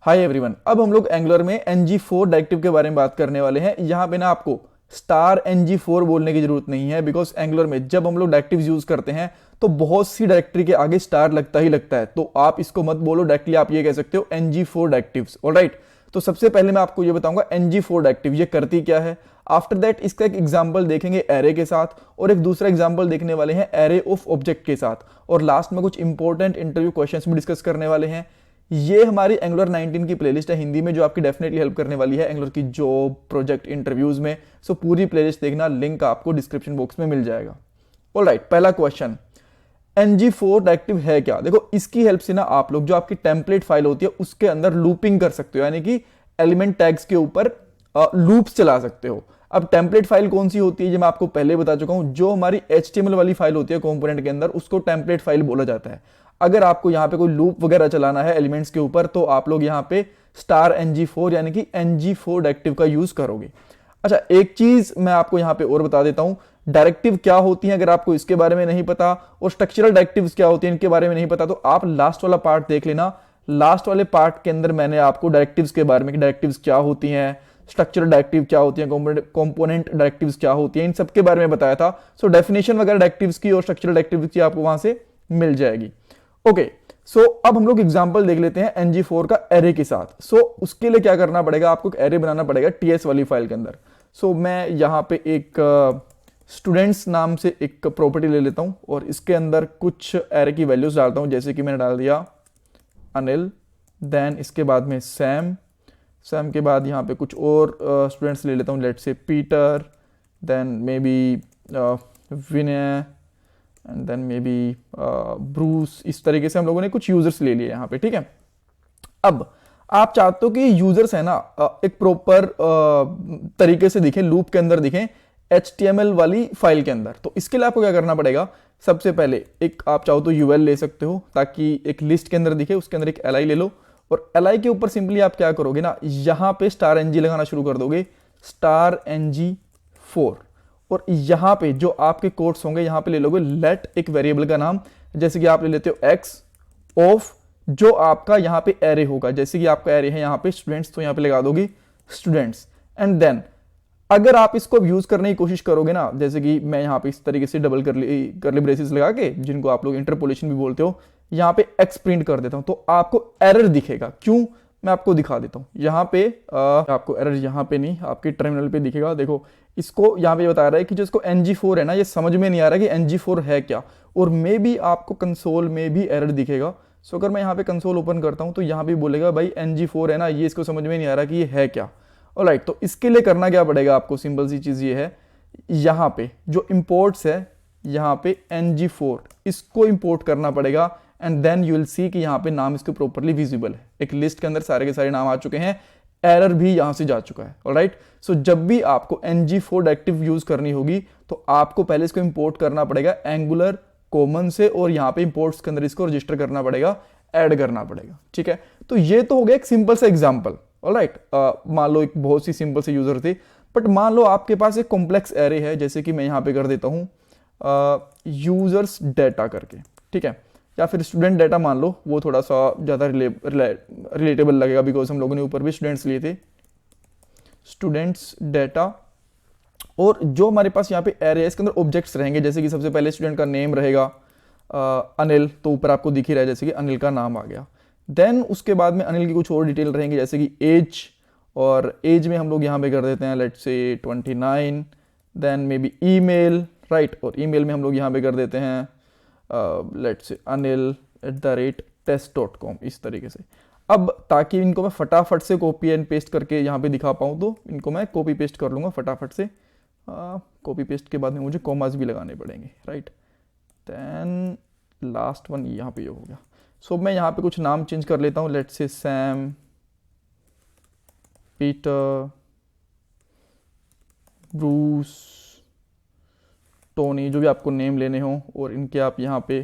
Hi everyone, अब हम लोग एंगुलर में ng4 डायरेक्टिव के बारे में बात करने वाले हैं। यहाँ पे ना आपको स्टार ng4 बोलने की जरूरत नहीं है, बिकॉज एंगुलर में जब हम लोग डायरेक्टिव्स यूज करते हैं तो बहुत सी डायरेक्टरी के आगे स्टार लगता ही लगता है, तो आप इसको मत बोलो, डायरेक्टली आप ये कह सकते हो ng4 डायरेक्टिव्स। ऑलराइट, तो सबसे पहले मैं आपको ये बताऊंगा ng4 डायरेक्टिव ये करती क्या है। आफ्टर दैट इसका एक एग्जाम्पल देखेंगे एरे के साथ, और एक दूसरा एग्जाम्पल देखने वाले हैं एरे ऑफ ऑब्जेक्ट के साथ, और लास्ट में कुछ इंपॉर्टेंट इंटरव्यू क्वेश्चंस भी डिस्कस करने वाले हैं। ये हमारी एंगुलर 19 की प्लेलिस्ट है हिंदी में, जो आपकी डेफिनेटली हेल्प करने वाली है एंगुलर की जॉब, प्रोजेक्ट, इंटरव्यूज में। सो पूरी प्लेलिस्ट देखना, लिंक आपको डिस्क्रिप्शन बॉक्स में मिल जाएगा। ऑलराइट, पहला क्वेश्चन, ng4 डायरेक्टिव है क्या। देखो, इसकी हेल्प से ना आप लोग जो आपकी टेम्पलेट फाइल होती है उसके अंदर लूपिंग कर सकते हो, यानी कि एलिमेंट टैग्स के ऊपर लूप्स चला सकते हो। अब टेम्पलेट फाइल कौन सी होती है, जो मैं आपको पहले बता चुका हूं, जो हमारी HTML वाली फाइल होती है कंपोनेंट के अंदर, उसको टेम्पलेट फाइल बोला जाता है। अगर आपको यहाँ पे कोई लूप वगैरह चलाना है एलिमेंट्स के ऊपर, तो आप लोग यहाँ पे स्टार ng4 यानी कि ng4 डायरेक्टिव का यूज करोगे। अच्छा, एक चीज मैं आपको यहाँ पे और बता देता हूँ, डायरेक्टिव क्या होती है अगर आपको इसके बारे में नहीं पता, और स्ट्रक्चरल डायरेक्टिव्स क्या होती है इनके बारे में नहीं पता, तो आप लास्ट वाला पार्ट देख लेना। लास्ट वाले पार्ट के अंदर मैंने आपको डायरेक्टिव्स के बारे में, डायरेक्टिव्स क्या होती हैं, स्ट्रक्चरल डायरेक्टिव क्या होती है, कंपोनेंट डायरेक्टिव्स क्या होती है, इन सब के बारे में बताया था। सो डेफिनेशन वगैरह डायरेक्टिव्स की और स्ट्रक्चरल डायरेक्टिव्स की आपको वहां से मिल जाएगी। ओके, सो अब हम लोग एग्जांपल देख लेते हैं ng4 का एरे के साथ। सो उसके लिए क्या करना पड़ेगा, आपको एक एरे बनाना पड़ेगा ts वाली फाइल के अंदर। सो मैं यहाँ पे एक स्टूडेंट्स नाम से एक प्रॉपर्टी ले लेता हूँ, और इसके अंदर कुछ एरे की वैल्यूज डालता हूँ, जैसे कि मैंने डाल दिया अनिल, देन इसके बाद में सैम के बाद यहाँ पे कुछ और स्टूडेंट्स ले लेता हूँ, let's say Peter, then maybe Vinay, and then maybe Bruce. इस तरीके से हम लोगों ने कुछ यूजर्स ले लिए यहाँ पे, ठीक है। अब आप चाहते हो कि यूजर्स है ना एक प्रॉपर तरीके से दिखें, लूप के अंदर दिखें HTML वाली फाइल के अंदर, तो इसके लिए आपको क्या करना पड़ेगा, सबसे पहले एक आप चाहो तो UL ले सकते हो ताकि एक लिस्ट के अंदर दिखे, उसके अंदर एक li ले लो, और li के ऊपर सिंपली आप क्या करोगे ना, यहां पे स्टार ng लगाना शुरू कर दोगे, स्टार ng4, और यहां पे जो आपके कोट्स होंगे यहां पे ले लोगे लेट एक वेरिएबल का नाम, जैसे कि आप ले लेते हो x ऑफ जो आपका यहां पे एरे होगा, जैसे कि आपका एरे है यहां पे स्टूडेंट्स, तो यहां पे लगा दोगे स्टूडेंट्स। एंड देन अगर आप इसको यूज करने की कोशिश करोगे ना, जैसे कि मैं यहाँ पे इस तरीके से डबल करली ब्रेसेस लगा के, जिनको आप लोग इंटरपोलेशन भी बोलते हो, यहाँ पे एक्स प्रिंट कर देता हूं, तो आपको एरर दिखेगा। क्यों, मैं आपको दिखा देता हूं। यहाँ पे आपको एरर यहाँ पे नहीं, आपके टर्मिनल पे दिखेगा। देखो, इसको यहाँ पे बता रहा है कि जो इसको ng4 है ना, ये समझ में नहीं आ रहा कि ng4 है क्या, और मे बी आपको कंसोल में भी एरर दिखेगा। सो अगर मैं यहाँ पे कंसोल ओपन करता हूँ तो यहाँ पे बोलेगा भाई ng4 है ना, ये इसको समझ में नहीं आ रहा कि ये है क्या। ऑलराइट, तो इसके लिए करना क्या पड़ेगा आपको, सिंपल सी चीज ये है, यहाँ पे जो इंपोर्ट्स है, यहाँ पे ng4 इसको इंपोर्ट करना पड़ेगा, and then you will see कि यहाँ पे नाम इसके प्रॉपर्ली विजिबल है। एक लिस्ट के अंदर सारे के सारे नाम आ चुके हैं, एरर भी यहां से जा चुका है। ऑलराइट, सो जब भी आपको ng4 डायरेक्टिव यूज करनी होगी तो आपको पहले इसको इंपोर्ट करना पड़ेगा एंगुलर कॉमन से, और यहाँ पे इंपोर्ट्स के अंदर इसको रजिस्टर करना पड़ेगा, ऐड करना पड़ेगा, ठीक है। तो ये तो हो गया एक सिंपल सा एग्जाम्पल। ऑलराइट, मान लो एक बहुत सी सिंपल से यूजर थे, बट मान लो आपके पास एक कॉम्प्लेक्स एरे है, जैसे कि मैं यहाँ पे कर देता हूँ यूजर्स डेटा करके, ठीक है, या फिर स्टूडेंट डेटा मान लो, वो थोड़ा सा ज़्यादा रिलेटेबल लगेगा, बिकॉज हम लोगों ने ऊपर भी स्टूडेंट्स लिए थे, स्टूडेंट्स डेटा। और जो हमारे पास यहाँ पे एरे है, इसके अंदर ऑब्जेक्ट्स रहेंगे, जैसे कि सबसे पहले स्टूडेंट का नेम रहेगा अनिल, तो ऊपर आपको दिख ही रहा है जैसे कि अनिल का नाम आ गया। देन उसके बाद में अनिल की कुछ और डिटेल रहेंगे, जैसे कि एज, और एज में हम लोग यहाँ पे कर देते हैं let's say 29। Then maybe email, right, और ईमेल में हम लोग यहाँ पे कर देते हैं लेट्स से anil@test.com, इस तरीके से। अब ताकि इनको मैं फटाफट से कॉपी एंड पेस्ट करके यहाँ पे दिखा पाऊँ, तो इनको मैं कॉपी पेस्ट कर लूँगा फटाफट से। कॉपी पेस्ट के बाद में मुझे कॉमास भी लगाने पड़ेंगे, राइट। देन लास्ट वन यहाँ पे ये हो गया। सो मैं यहाँ पे कुछ नाम चेंज कर लेता हूँ, लेट्स से सैम, पीटर, ब्रूस, टोनी, जो भी आपको नेम लेने हो, और इनके आप यहाँ पे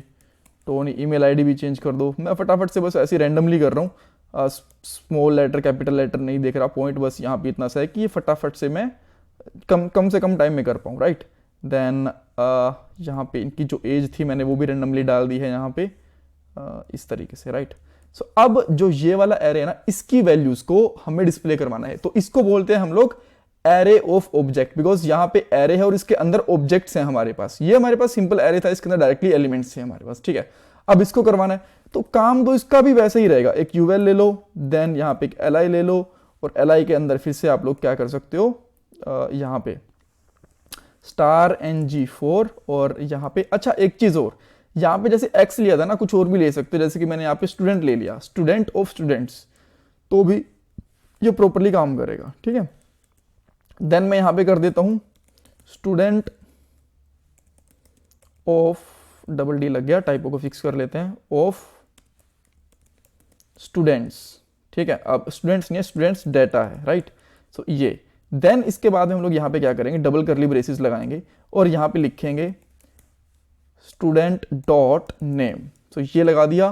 टोनी ईमेल आईडी भी चेंज कर दो। मैं फटाफट से बस ऐसे रैंडमली कर रहा हूँ, स्मॉल लेटर कैपिटल लेटर नहीं देख रहा, पॉइंट बस यहाँ पे इतना सा है कि ये फटाफट से मैं कम से कम टाइम में कर पाऊँ, राइट। देन यहाँ पे इनकी जो एज थी मैंने वो भी रैंडमली डाल दी है यहाँ पे, इस तरीके से, राइट। सो अब जो ये वाला एरे है ना, इसकी वैल्यूज को हमें डिस्प्ले करवाना है, तो इसको बोलते हैं हम लोग एरे ऑफ ऑब्जेक्ट, बिकॉज यहाँ पे एरे है और इसके अंदर ऑब्जेक्ट्स हैं हमारे पास। ये हमारे पास सिंपल एरे था, इसके अंदर डायरेक्टली एलिमेंट्स हैं हमारे पास, ठीक है। अब इसको करवाना है तो काम तो इसका भी वैसे ही रहेगा, एक यूएल ले लो, देन यहाँ पे एक एल ले लो, और एल के अंदर फिर से आप लोग क्या कर सकते हो, यहाँ पे स्टार NG4, और यहाँ पे अच्छा एक चीज और, यहाँ पे जैसे एक्स लिया था ना, कुछ और भी ले सकते हो, जैसे कि मैंने यहाँ पे स्टूडेंट ले लिया, स्टूडेंट ऑफ स्टूडेंट्स, तो भी ये प्रॉपरली काम करेगा, ठीक है। देन मैं यहाँ पे कर देता हूँ स्टूडेंट ऑफ, डबल डी लग गया, टाइपो को फिक्स कर लेते हैं, ऑफ स्टूडेंट्स, ठीक है। अब स्टूडेंट्स नहीं है, स्टूडेंट्स डेटा है, राइट। सो ये देन इसके बाद में हम लोग यहाँ पे क्या करेंगे, डबल करली ब्रेसेस लगाएंगे और यहाँ पे लिखेंगे स्टूडेंट डॉट नेम, तो ये लगा दिया।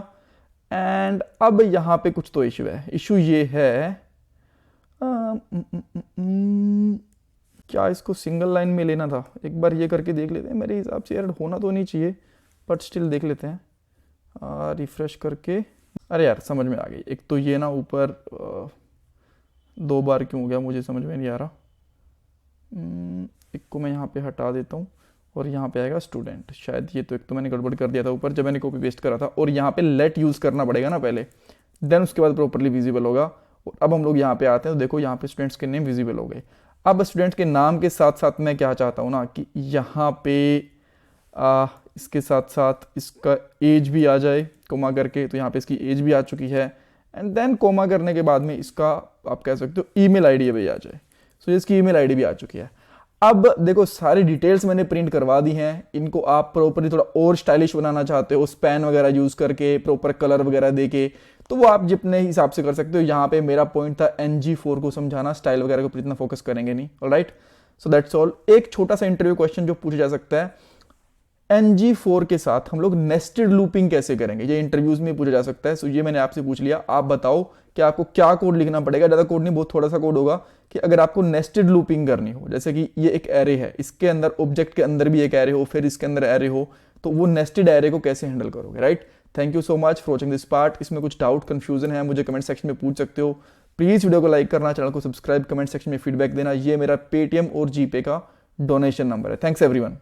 एंड अब यहाँ पे कुछ तो इशू है, इशू ये है क्या इसको सिंगल लाइन में लेना था, एक बार ये करके देख लेते हैं, मेरे हिसाब से यार होना तो नहीं चाहिए, बट स्टिल देख लेते हैं, रिफ्रेश करके। अरे यार समझ में आ गई, एक तो ये ना ऊपर 2 बार क्यों हो गया मुझे समझ में नहीं आ रहा। एक को मैं यहाँ पे हटा देता हूँ और यहाँ पे आएगा स्टूडेंट, शायद ये तो एक तो मैंने गड़बड़ कर दिया था ऊपर जब मैंने कॉपी पेस्ट करा था, और यहाँ पे लेट यूज़ करना पड़ेगा ना पहले, देन उसके बाद प्रॉपरली विजिबल होगा। और अब हम लोग यहाँ पे आते हैं तो देखो यहाँ पे स्टूडेंट्स के नेम विजिबल हो गए। अब स्टूडेंट्स के नाम के साथ साथ मैं क्या चाहता हूँ ना कि यहाँ पे इसके साथ साथ इसका एज भी आ जाए कोमा करके, तो यहाँ पे इसकी एज भी आ चुकी है, एंड देन कोमा करने के बाद में इसका आप कह सकते हो ईमेल आईडी भी आ जाए, सो इसकी ईमेल आईडी भी आ चुकी है। अब देखो सारी डिटेल्स मैंने प्रिंट करवा दी हैं, इनको आप प्रॉपरली थोड़ा और स्टाइलिश बनाना चाहते हो स्पैन वगैरह यूज करके, प्रॉपर कलर वगैरह देके, तो वो आप जितने हिसाब से कर सकते हो। यहाँ पे मेरा पॉइंट था NG4 को समझाना, स्टाइल वगैरह को इतना फोकस करेंगे नहीं, ऑलराइट। So that's all. एक छोटा सा इंटरव्यू क्वेश्चन जो पूछा जा सकता है, NG4 के साथ हम लोग नेस्टेड लूपिंग कैसे करेंगे, ये इंटरव्यूज में पूछा जा सकता है। सो ये मैंने आपसे पूछ लिया, आप बताओ कि आपको क्या कोड लिखना पड़ेगा, ज़्यादा कोड नहीं, बहुत थोड़ा सा कोड होगा, कि अगर आपको नेस्टेड लूपिंग करनी हो, जैसे कि ये एक एरे है, इसके अंदर ऑब्जेक्ट के अंदर भी एक एरे हो, फिर इसके अंदर एरे हो, तो वो नेस्टेड एरे को कैसे हैंडल करोगे, right. Thank you so much for watching this part. इसमें कुछ डाउट कंफ्यूजन है मुझे कमेंट सेक्शन में पूछ सकते हो। प्लीज़ वीडियो को लाइक करना, चैनल को सब्सक्राइब, कमेंट सेक्शन में फीडबैक देना। ये मेरा पेटीएम और जीपे का डोनेशन नंबर है। Thanks everyone.